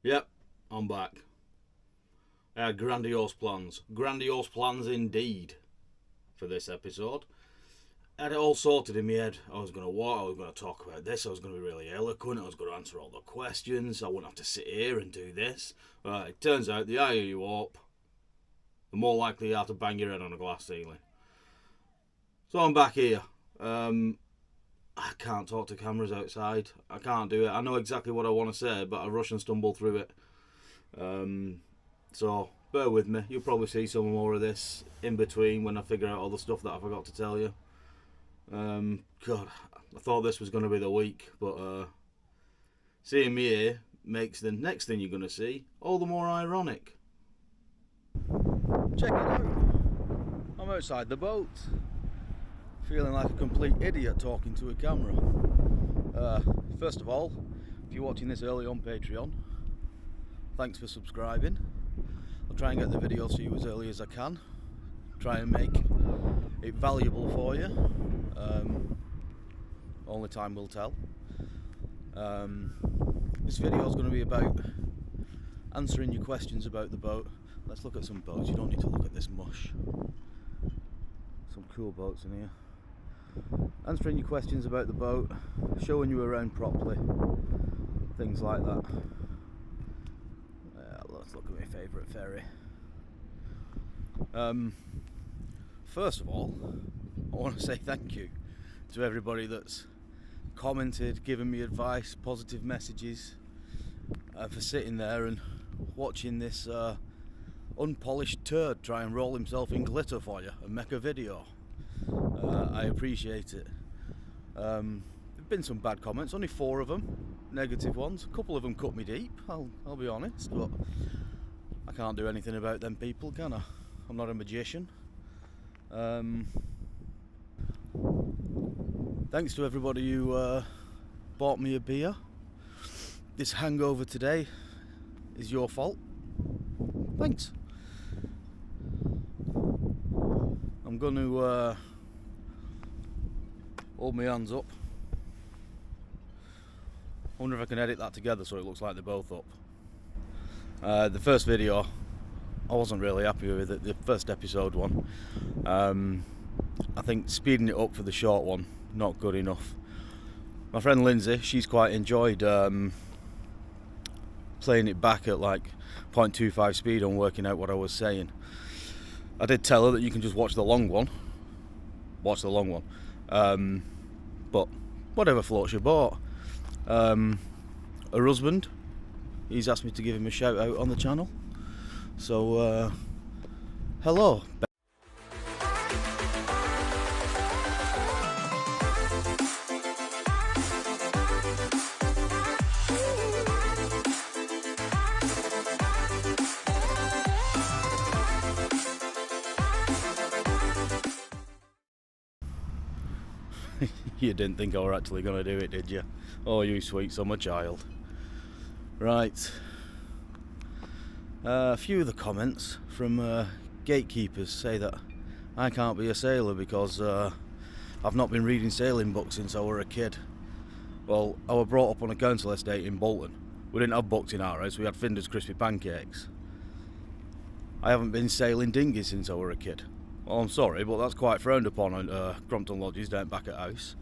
Yep, I'm back. I had grandiose plans indeed, for this episode. I had it all sorted in my head. I was going to walk, I was going to talk about this, I was going to be really eloquent, I was going to answer all the questions, I wouldn't have to sit here and do this. Right, it turns out the higher you up, the more likely you are to bang your head on a glass ceiling. So I'm back here. I can't talk to cameras outside. I can't do it. I know exactly what I want to say, but I rush and stumble through it. So bear with me. You'll probably see some more of this in between when I figure out all the stuff that I forgot to tell you. God, I thought this was going to be the week, but seeing me here makes the next thing you're going to see all the more ironic. Check it out. I'm outside the boat, feeling like a complete idiot talking to a camera. First of all, if you're watching this early on Patreon, thanks for subscribing. I'll try and get the videos to you as early as I can. Try and make it valuable for you. Only time will tell. This video is going to be about answering your questions about the boat. Let's look at some boats. You don't need to look at this mush. Some cool boats in here. Answering your questions about the boat, showing you around properly, things like that. Let's look at my favourite ferry. First of all, I want to say thank you to everybody that's commented, given me advice, positive messages, for sitting there and watching this unpolished turd try and roll himself in glitter for you and make a video. I appreciate it. There have been some bad comments, only 4 of them, negative ones. A couple of them cut me deep, I'll be honest, but I can't do anything about them people, can I? I'm not a magician. Thanks to everybody who bought me a beer. This hangover today is your fault. Thanks. I'm going to hold my hands up. I wonder if I can edit that together so it looks like they're both up. The first video, I wasn't really happy with it, the first episode one. I think speeding it up for the short one, not good enough. My friend Lindsay, she's quite enjoyed playing it back at like 0.25 speed and working out what I was saying. I did tell her that you can just watch the long one. But whatever floats your boat. Her husband, he's asked me to give him a shout out on the channel. So, hello. You didn't think I were actually going to do it, did you? Oh, you sweet summer child. Right. A few of the comments from gatekeepers say that I can't be a sailor because I've not been reading sailing books since I were a kid. Well, I was brought up on a council estate in Bolton. We didn't have books in our house, we had Finder's crispy pancakes. I haven't been sailing dinghies since I were a kid. Well, I'm sorry, but that's quite frowned upon at Crompton Lodges down back at house.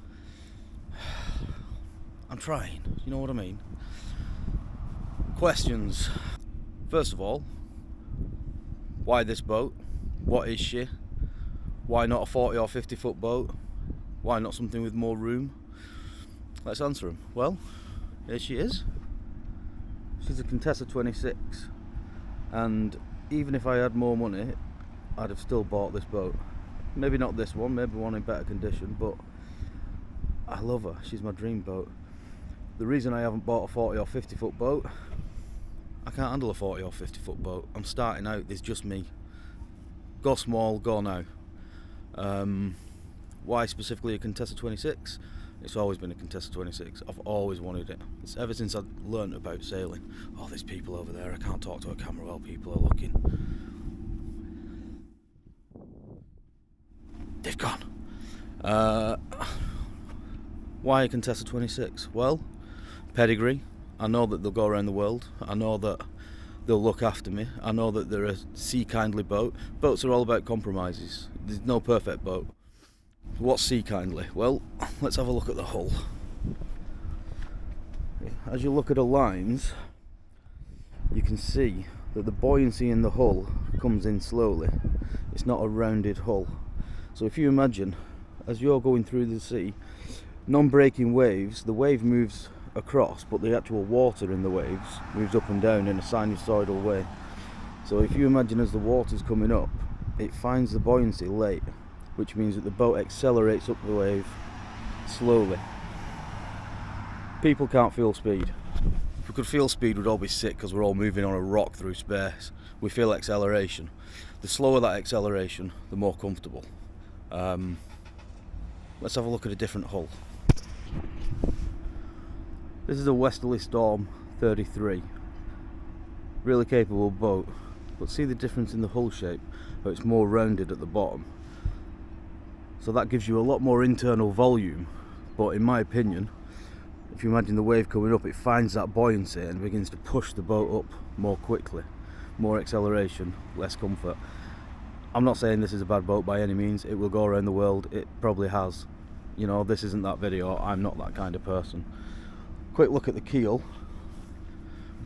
I'm trying, you know what I mean? Questions. First of all, why this boat? What is she? Why not a 40 or 50 foot boat? Why not something with more room? Let's answer them. Well, here she is. She's a Contessa 26, and even if I had more money, I'd have still bought this boat. Maybe not this one, maybe one in better condition, but I love her. She's my dream boat. The reason I haven't bought a 40 or 50 foot boat, I can't handle a 40 or 50 foot boat. I'm starting out, there's just me. Go small, go now. Why specifically a Contessa 26? It's always been a Contessa 26. I've always wanted it. It's ever since I learnt about sailing. Oh, there's people over there. I can't talk to a camera while people are looking. They've gone. Why a Contessa 26? Well, pedigree. I know that they'll go around the world. I know that they'll look after me. I know that they're a sea kindly boat. Boats are all about compromises. There's no perfect boat. What's sea kindly? Well, let's have a look at the hull. As you look at the lines, you can see that the buoyancy in the hull comes in slowly. It's not a rounded hull. So if you imagine, as you're going through the sea, non-breaking waves, the wave moves across, but the actual water in the waves moves up and down in a sinusoidal way. So if you imagine as the water's coming up, it finds the buoyancy late, which means that the boat accelerates up the wave slowly. People can't feel speed. If we could feel speed, we'd all be sick because we're all moving on a rock through space. We feel acceleration. The slower that acceleration, the more comfortable. Let's have a look at a different hull. This is a Westerly Storm 33. Really capable boat, but see the difference in the hull shape, how it's more rounded at the bottom. So that gives you a lot more internal volume, but in my opinion, if you imagine the wave coming up, it finds that buoyancy and begins to push the boat up more quickly. More acceleration, less comfort. I'm not saying this is a bad boat by any means. It will go around the world. It probably has. You know, this isn't that video. I'm not that kind of person. Quick look at the keel.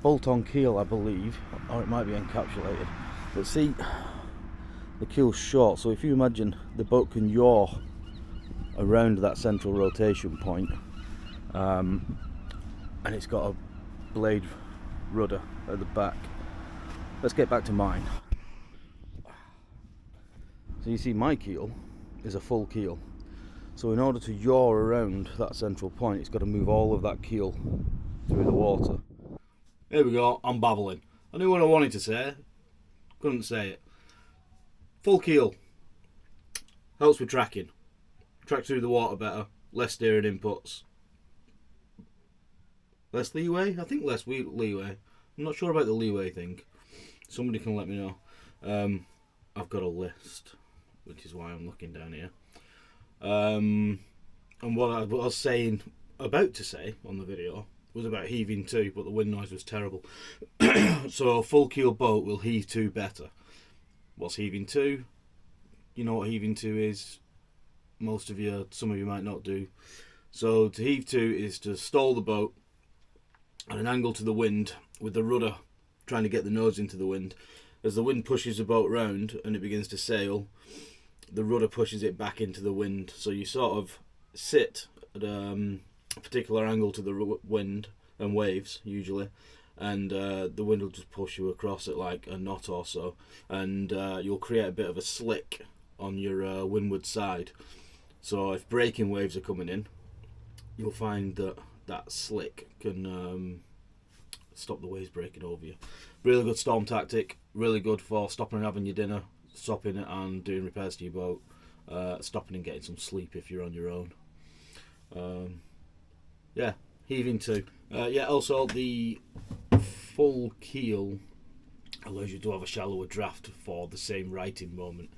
Bolt-on keel, I believe, or it might be encapsulated. But see, the keel's short, so if you imagine the boat can yaw around that central rotation point, and it's got a blade rudder at the back. Let's get back to mine. So you see my keel is a full keel. So in order to yaw around that central point, it's got to move all of that keel through the water. Here we go, I'm babbling. I knew what I wanted to say, couldn't say it. Full keel. Helps with tracking. Track through the water better, less steering inputs. Less leeway? I think less leeway. I'm not sure about the leeway thing. Somebody can let me know. I've got a list, which is why I'm looking down here. And what I was about to say on the video was about heaving to, but the wind noise was terrible. So a full keel boat will heave to better. What's heaving to? You know what heaving to is? Some of you might not do. So to heave to is to stall the boat at an angle to the wind with the rudder trying to get the nose into the wind. As the wind pushes the boat round and it begins to sail, the rudder pushes it back into the wind. So you sort of sit at a particular angle to the wind and waves usually, and the wind will just push you across at like a knot or so, and you'll create a bit of a slick on your windward side. So if breaking waves are coming in, you'll find that slick can stop the waves breaking over you. Really good storm tactic, really good for stopping and having your dinner, stopping and doing repairs to your boat, stopping and getting some sleep if you're on your own. Yeah, heaving to. Also the full keel allows you to have a shallower draft for the same righting moment.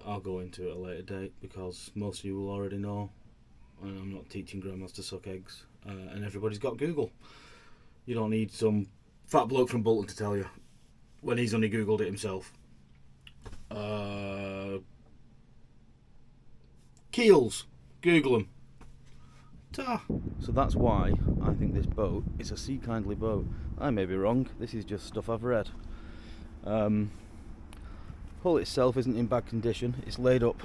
I'll go into it at a later date because most of you will already know, and I'm not teaching grandmas to suck eggs, and everybody's got Google. You don't need some fat bloke from Bolton to tell you when he's only Googled it himself. Keels, Google them. Ta. So that's why I think this boat is a sea kindly boat. I may be wrong, this is just stuff I've read. Hull itself isn't in bad condition. It's laid up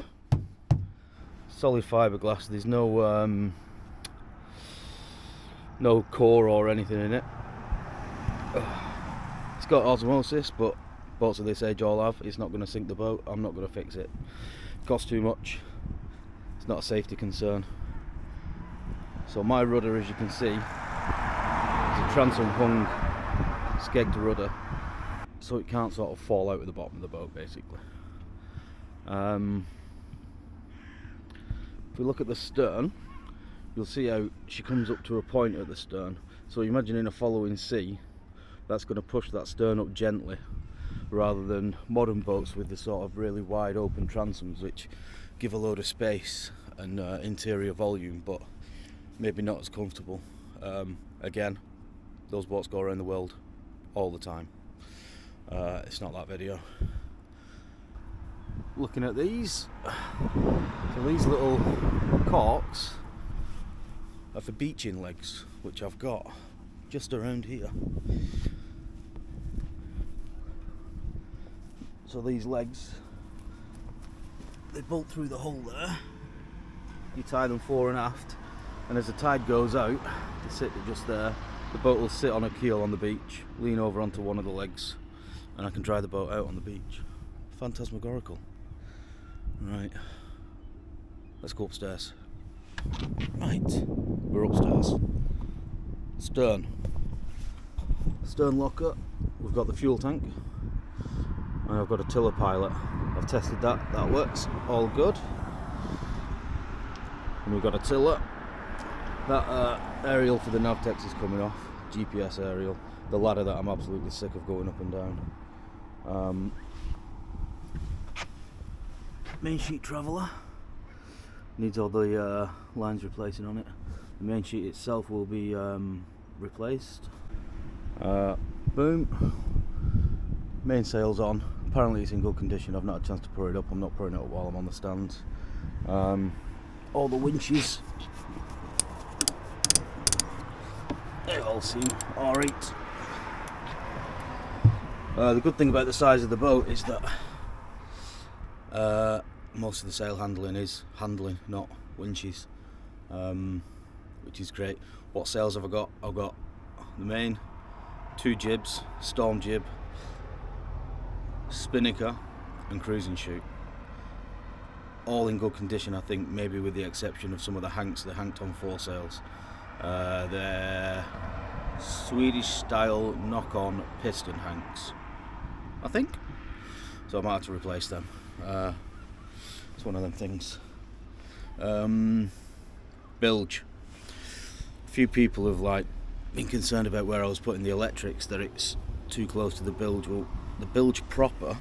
solid fiberglass. There's no core or anything in it. It's got osmosis, but boats of this age all have. It's not going to sink the boat. I'm not going to fix it. It costs too much. It's not a safety concern. So my rudder, as you can see, is a transom hung skegged rudder, so it can't sort of fall out at the bottom of the boat basically. If we look at the stern, you'll see how she comes up to a point at the stern. So imagine in a following sea, that's going to push that stern up gently, rather than modern boats with the sort of really wide open transoms which give a load of space and interior volume, but maybe not as comfortable. Again, those boats go around the world all the time. It's not that video. Looking at these, so these little corks are for beaching legs, which I've got just around here. So these legs, they bolt through the hole there. You tie them fore and aft, and as the tide goes out, they sit just there. The boat will sit on a keel on the beach, lean over onto one of the legs, and I can dry the boat out on the beach. Phantasmagorical. Right, let's go upstairs. Right, we're upstairs. Stern locker. We've got the fuel tank, and I've got a tiller pilot. I've tested that works all good. And we've got a tiller. That aerial for the Navtex is coming off, GPS aerial, the ladder that I'm absolutely sick of going up and down. Main sheet traveller needs all the lines replacing on it. The main sheet itself will be replaced. Boom. Main sail's on. Apparently it's in good condition. I've not had a chance to put it up. I'm not putting it up while I'm on the stands. All the winches, they all seem alright. The good thing about the size of the boat is that most of the sail handling is handling, not winches, which is great. What sails have I got? I've got the main, 2 jibs, storm jib, spinnaker and cruising chute. All in good condition, I think, maybe with the exception of some of the hanks. They're hanked on foresails. They're Swedish style knock-on piston hanks, I think. So I might have to replace them. It's one of them things. Bilge. A few people have been concerned about where I was putting the electrics, that it's too close to the bilge. Well, the bilge proper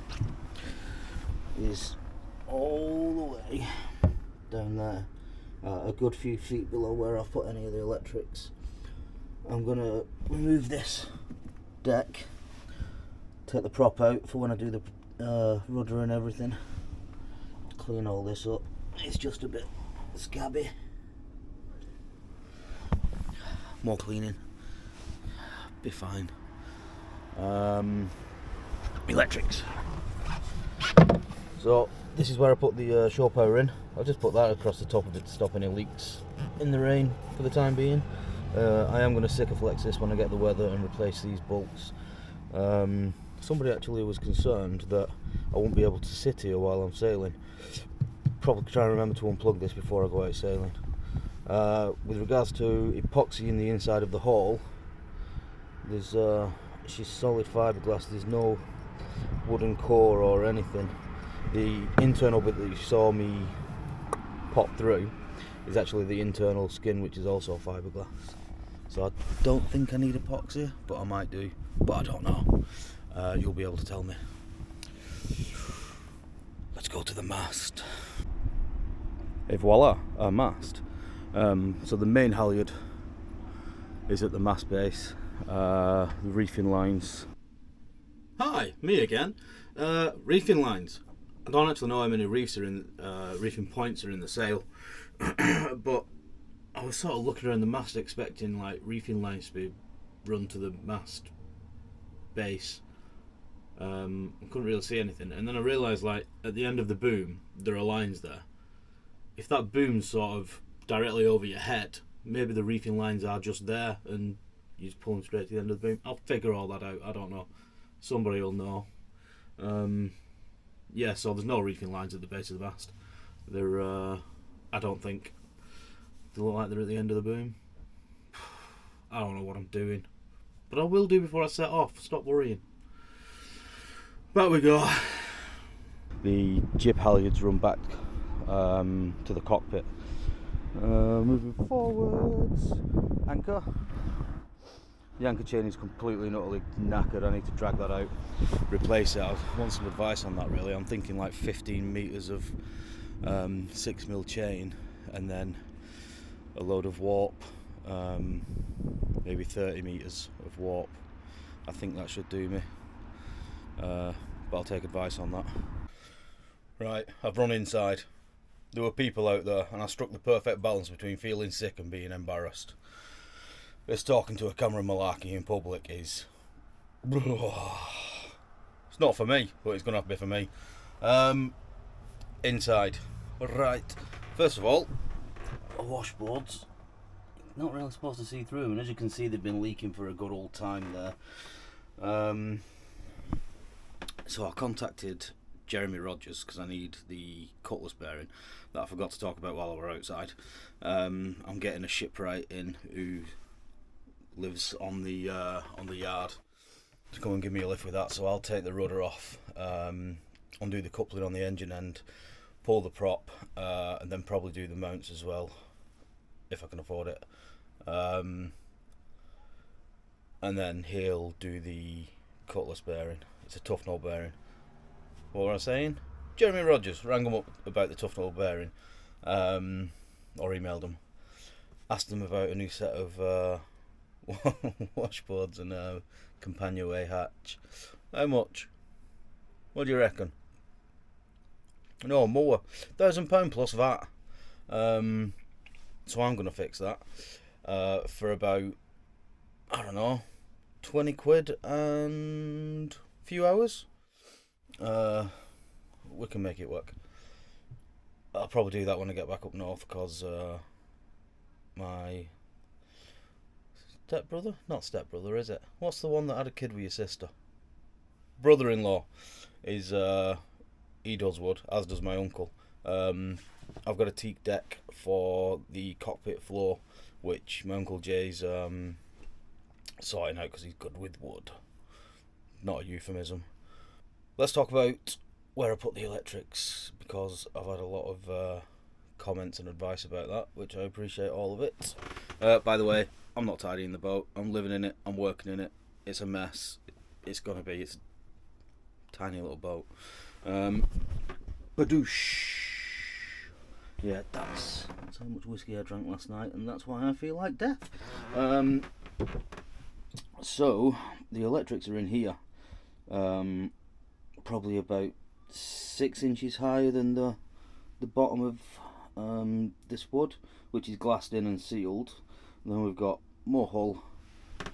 is all the way down there, a good few feet below where I've put any of the electrics. I'm going to remove this deck, take the prop out for when I do the rudder and everything, clean all this up. It's just a bit scabby. More cleaning, be fine. Electrics. So this is where I put the shore power in. I'll just put that across the top of it to stop any leaks in the rain for the time being. I am going to Sikaflex this when I get the weather and replace these bolts. Somebody actually was concerned that I won't be able to sit here while I'm sailing. Probably try and remember to unplug this before I go out sailing. With regards to epoxy in the inside of the hull, there's she's solid fiberglass. There's no wooden core or anything. The internal bit that you saw me pop through is actually the internal skin, which is also fiberglass. So I don't think I need epoxy, but I might do, but I don't know. You'll be able to tell me. Let's go to the mast. Et voila, our mast. So the main halyard is at the mast base. The reefing lines. Hi, me again. Reefing lines. I don't actually know how many reefs are in reefing points are in the sail, but I was sort of looking around the mast expecting reefing lines to be run to the mast base. I couldn't really see anything, and then I realised at the end of the boom there are lines there. If that boom's sort of directly over your head, maybe the reefing lines are just there and you just pull them straight to the end of the boom. I'll figure all that out. I don't know. Somebody will know. Yeah, so there's no reefing lines at the base of the mast. They're, I don't think, they look like they're at the end of the boom. I don't know what I'm doing, but I will do before I set off. Stop worrying. Back we go. The jib halyards run back to the cockpit. Moving forwards. Anchor. The anchor chain is completely and utterly knackered. I need to drag that out, replace it. I want some advice on that really. I'm thinking 15 metres of 6mm chain and then a load of warp, maybe 30 metres of warp. I think that should do me, but I'll take advice on that. Right, I've run inside. There were people out there, and I struck the perfect balance between feeling sick and being embarrassed. This talking to a camera malarkey in public is... It's not for me, but it's going to have to be for me. Inside. Right. First of all, washboards. Not really supposed to see through them, and as you can see, they've been leaking for a good old time there. So I contacted Jeremy Rogers because I need the cutlass bearing that I forgot to talk about while I were outside. I'm getting a shipwright in who lives on the yard to come and give me a lift with that, so I'll take the rudder off, undo the coupling on the engine end, pull the prop, and then probably do the mounts as well if I can afford it, and then he'll do the cutlass bearing. It's a tough knob bearing. What was I saying? Jeremy Rogers, rang him up about the tough knob bearing, or emailed him, asked him about a new set of washboards and a companionway hatch. How much? What do you reckon? No, more. £1,000 plus VAT. So I'm going to fix that for about, I don't know, 20 quid and a few hours. We can make it work. I'll probably do that when I get back up north, because my stepbrother? Not stepbrother, is it? What's the one that had a kid with your sister? Brother-in-law is, he does wood, as does my uncle. I've got a teak deck for the cockpit floor, which my Uncle Jay's sorting out because he's good with wood. Not a euphemism. Let's talk about where I put the electrics, because I've had a lot of comments and advice about that, which I appreciate all of it. By the way, I'm not tidying the boat. I'm living in it. I'm working in it. It's a mess. It's gonna be. It's a tiny little boat. Badoosh. Yeah, that's how much whiskey I drank last night, and that's why I feel like death. So the electrics are in here, probably about 6 inches higher than the bottom of this wood, which is glassed in and sealed. And then we've got more hull,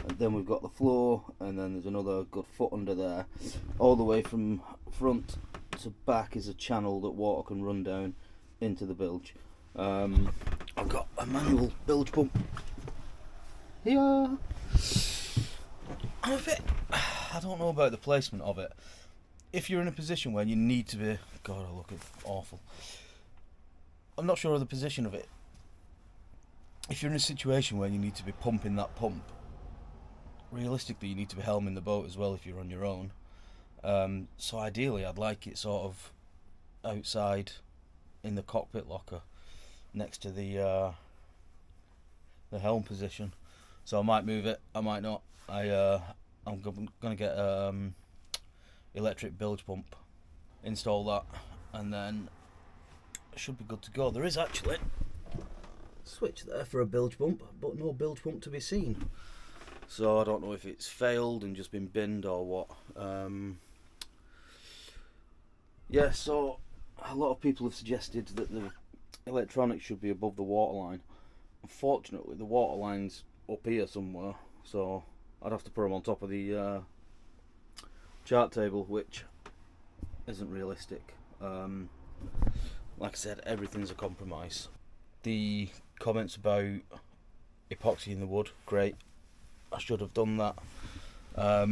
and then we've got the floor, and then there's another good foot under there. All the way from front to back is a channel that water can run down into the bilge. I've got a manual bilge pump here. I don't know about the placement of it. If you're in a position where you need to be... God, I look awful. I'm not sure of the position of it. If you're in a situation where you need to be pumping that pump, realistically you need to be helming the boat as well if you're on your own. So ideally I'd like it sort of outside in the cockpit locker next to the helm position. So I might move it, I might not. I'm gonna get electric bilge pump, install that, and then it should be good to go. There is actually a switch there for a bilge pump, but no bilge pump to be seen. So I don't know if it's failed and just been binned or what. Yeah, so a lot of people have suggested that the electronics should be above the waterline. Unfortunately, the waterline's up here somewhere, so I'd have to put them on top of the chart table, which isn't realistic. Like I said, everything's a compromise. The comments about epoxy in the wood, great. I should have done that. I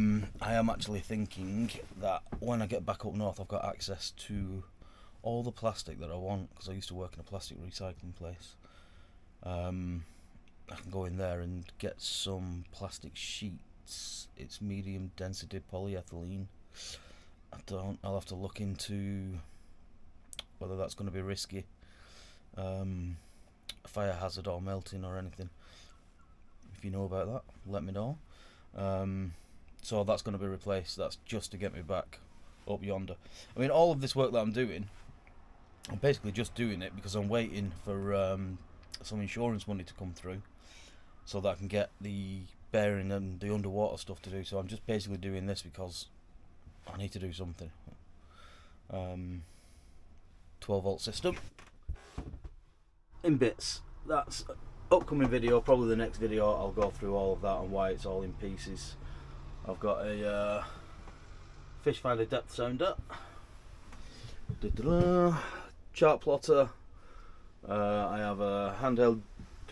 am actually thinking that when I get back up north, I've got access to all the plastic that I want, because I used to work in a plastic recycling place. I can go in there and get some plastic sheets. It's medium density polyethylene. I'll have to look into whether that's going to be risky, fire hazard or melting or anything. If you know about that, let me know. So that's going to be replaced. That's just to get me back up yonder. I mean, all of this work that I'm doing I'm basically just doing it because I'm waiting for some insurance money to come through, so that I can get the bearing and the underwater stuff to do. So I'm just basically doing this because I need to do something. 12-volt system in bits. That's upcoming video, probably the next video. I'll go through all of that and why it's all in pieces. I've got a fish finder depth sounder, chart plotter. I have a handheld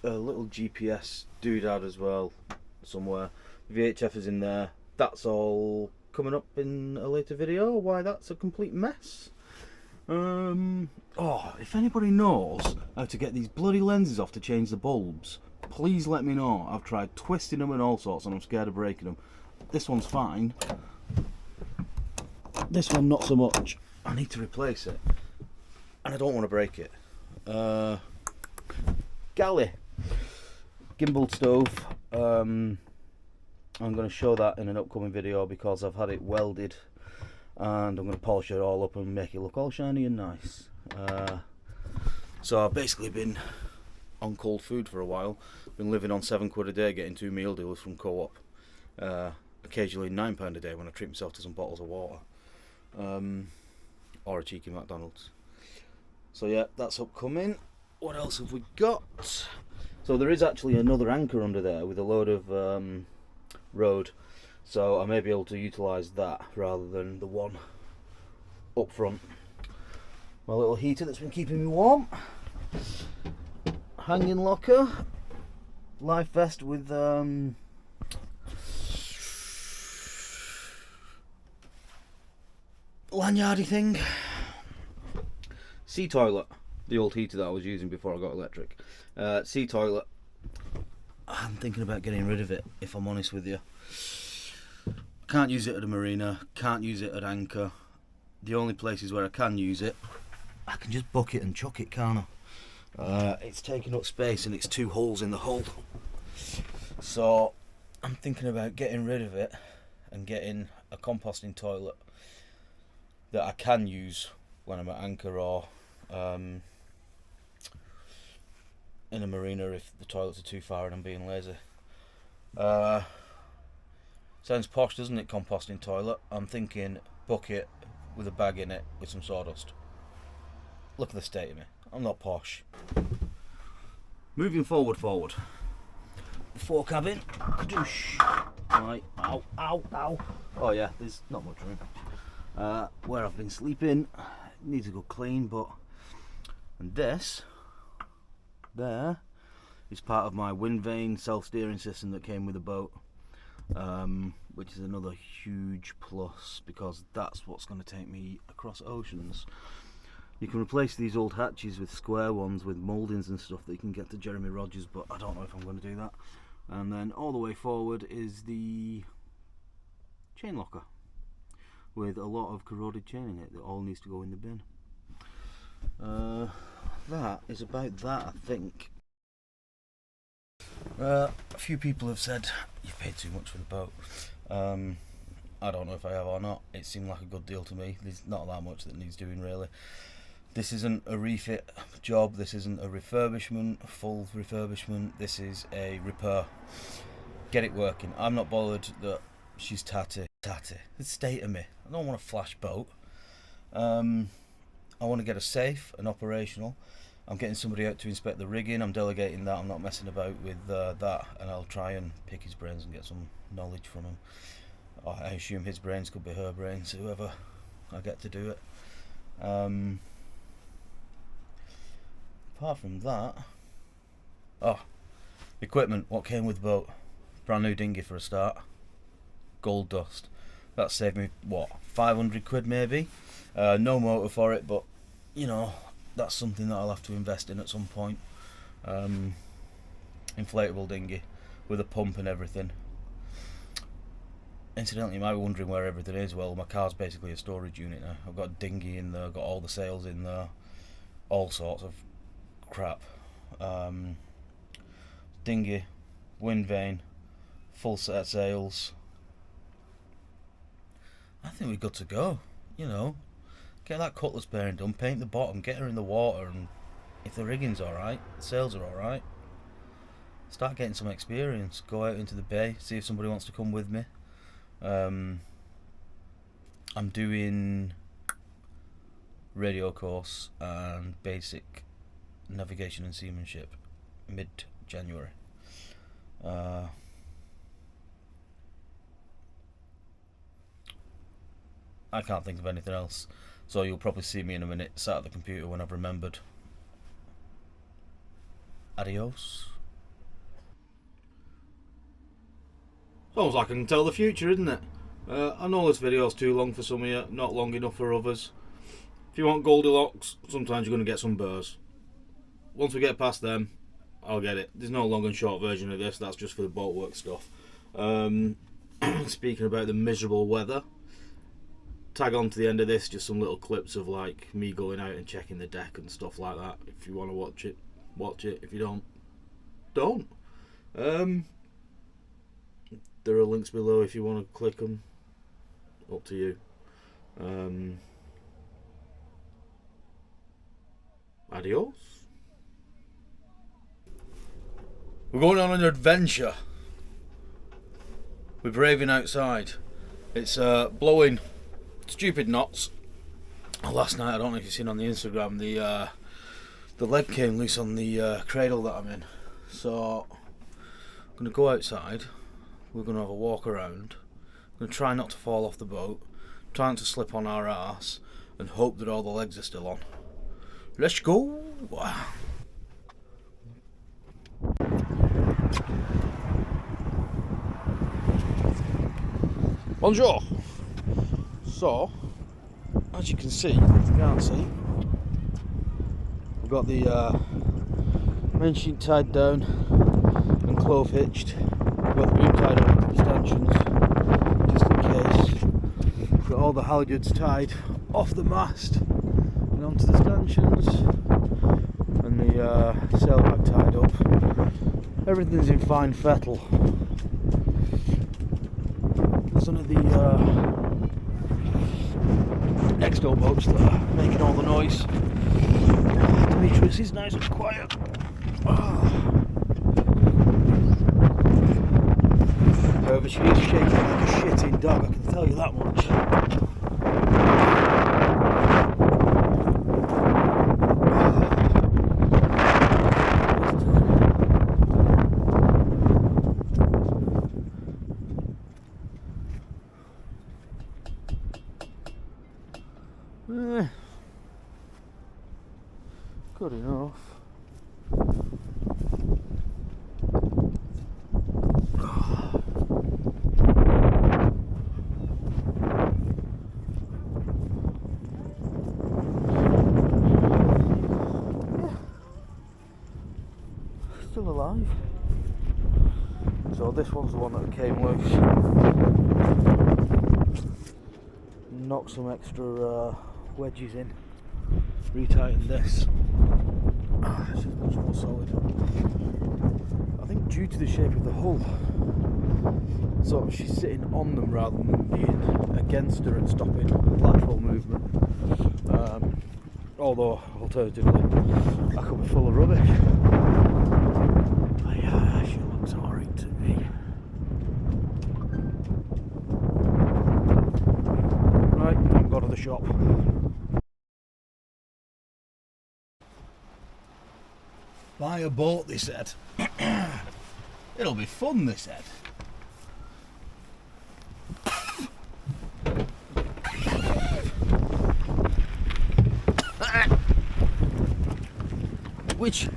little GPS doodad as well somewhere. VHF is in there. That's all coming up in a later video, why that's a complete mess. Oh, if anybody knows how to get these bloody lenses off to change the bulbs, please let me know. I've tried twisting them and all sorts and I'm scared of breaking them. This one's fine. This one not so much. I need to replace it and I don't want to break it. Galley gimbal stove. I'm going to show that in an upcoming video because I've had it welded and I'm going to polish it all up and make it look all shiny and nice. So I've basically been on cold food for a while. Been living on £7 a day, getting 2 meal deals from Co-op. Occasionally £9 a day when I treat myself to some bottles of water. Or a cheeky McDonald's. So yeah, that's upcoming. What else have we got? So there is actually another anchor under there with a load of road. So I may be able to utilise that rather than the one up front. My little heater that's been keeping me warm. Hanging locker. Life vest with lanyardy thing. Sea toilet. The old heater that I was using before I got electric. Sea toilet. I'm thinking about getting rid of it, if I'm honest with you. Can't use it at a marina, can't use it at anchor. The only places where I can use it, I can just buck it and chuck it, can't I? It's taking up space and it's 2 holes in the hull. So I'm thinking about getting rid of it and getting a composting toilet that I can use when I'm at anchor or in a marina if the toilets are too far and I'm being lazy. Sounds posh, doesn't it, composting toilet? I'm thinking bucket with a bag in it with some sawdust. Look at the state of me. I'm not posh. Moving forward. The fore cabin. Kadoosh. Right. Ow, ow, ow. Oh yeah, there's not much room. Where I've been sleeping needs a good clean, but and this there is part of my wind vane self-steering system that came with the boat. Which is another huge plus because that's what's going to take me across oceans. You can replace these old hatches with square ones with mouldings and stuff that you can get to Jeremy Rogers, but I don't know if I'm going to do that. And then all the way forward is the chain locker with a lot of corroded chain in it that all needs to go in the bin. That is about that, I think. A few people have said you've paid too much for the boat. I don't know if I have or not. It seemed like a good deal to me. There's not that much that needs doing really. This isn't a refit job. This isn't a refurbishment, full refurbishment. This is a repair. Get it working. I'm not bothered that she's tatty. The state of me. I don't want a flash boat. I want to get her safe and operational. I'm getting somebody out to inspect the rigging. I'm delegating that. I'm not messing about with that, and I'll try and pick his brains and get some knowledge from him. I assume his brains could be her brains, whoever I get to do it. Apart from that, equipment. What came with the boat? Brand new dinghy for a start. Gold dust. That saved me what, 500 quid maybe. No motor for it, but you know, that's something that I'll have to invest in at some point. Inflatable dinghy with a pump and everything. Incidentally, you might be wondering where everything is. Well, my car's basically a storage unit now. I've got a dinghy in there, got all the sails in there, all sorts of crap. Dinghy, wind vane, full set of sails. I think we're good to go, you know. Get that cutlass bearing done, paint the bottom, get her in the water, and if the rigging's alright, the sails are alright, start getting some experience. Go out into the bay, see if somebody wants to come with me. I'm doing radio course and basic navigation and seamanship mid-January. I can't think of anything else, so you'll probably see me in a minute sat at the computer when I've remembered. Adios. Sounds like I can tell the future, isn't it? I know this video's too long for some of you, not long enough for others. If you want Goldilocks, sometimes you're going to get some burrs. Once we get past them, I'll get it. There's no long and short version of this, that's just for the boatwork stuff. Speaking about the miserable weather, tag on to the end of this just some little clips of like me going out and checking the deck and stuff like that. If you want to watch it, watch it. If you don't. There are links below if you want to click them. Up to you. Adios. We're going on an adventure. We're braving outside. It's blowing stupid knots. Last night, I don't know if you've seen on the Instagram, the leg came loose on the cradle that I'm in. So I'm going to go outside. We're going to have a walk around. I'm going to try not to fall off the boat, try not to slip on our arse, and hope that all the legs are still on. Let's go! Bonjour! So, as you can see, if you can't see, we've got the main sheet tied down and clove hitched. We've got the boom tied up to the stanchions, just in case. We've got all the halyards tied off the mast and onto the stanchions, and the sailbag tied up. Everything's in fine fettle. Some of the next door boats that are making all the noise. Demetrius is nice and quiet. However, she is shaking like a shitting dog, I can tell you that much. Good enough. Still alive. So this one's the one that came loose. Knocked some extra wedges in. Retighten this. This is much more solid. I think due to the shape of the hull, sort of she's sitting on them rather than being against her and stopping lateral movement. Although alternatively, I could be full of rubbish. But yeah, she looks alright to me. Right, I'm going to the shop. Buy a boat, they said. It'll be fun, they said. Which,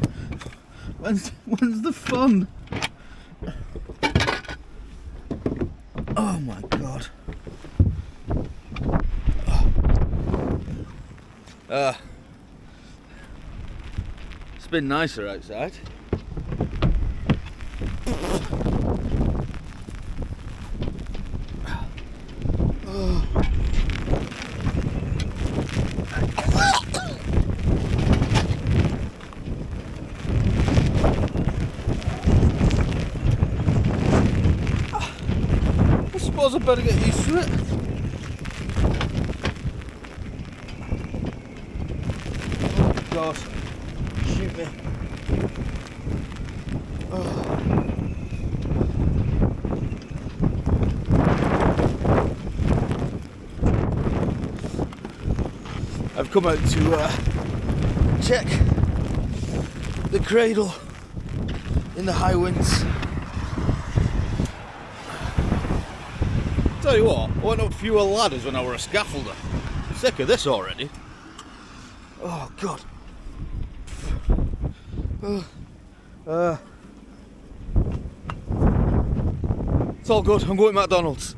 when's the fun? Oh my god. It's been nicer outside. I suppose I better get used to it. God. Shoot me. Oh. I've come out to check the cradle in the high winds. Tell you what, I went up fewer ladders when I were a scaffolder. Sick of this already. Oh God. It's all good, I'm going to McDonald's.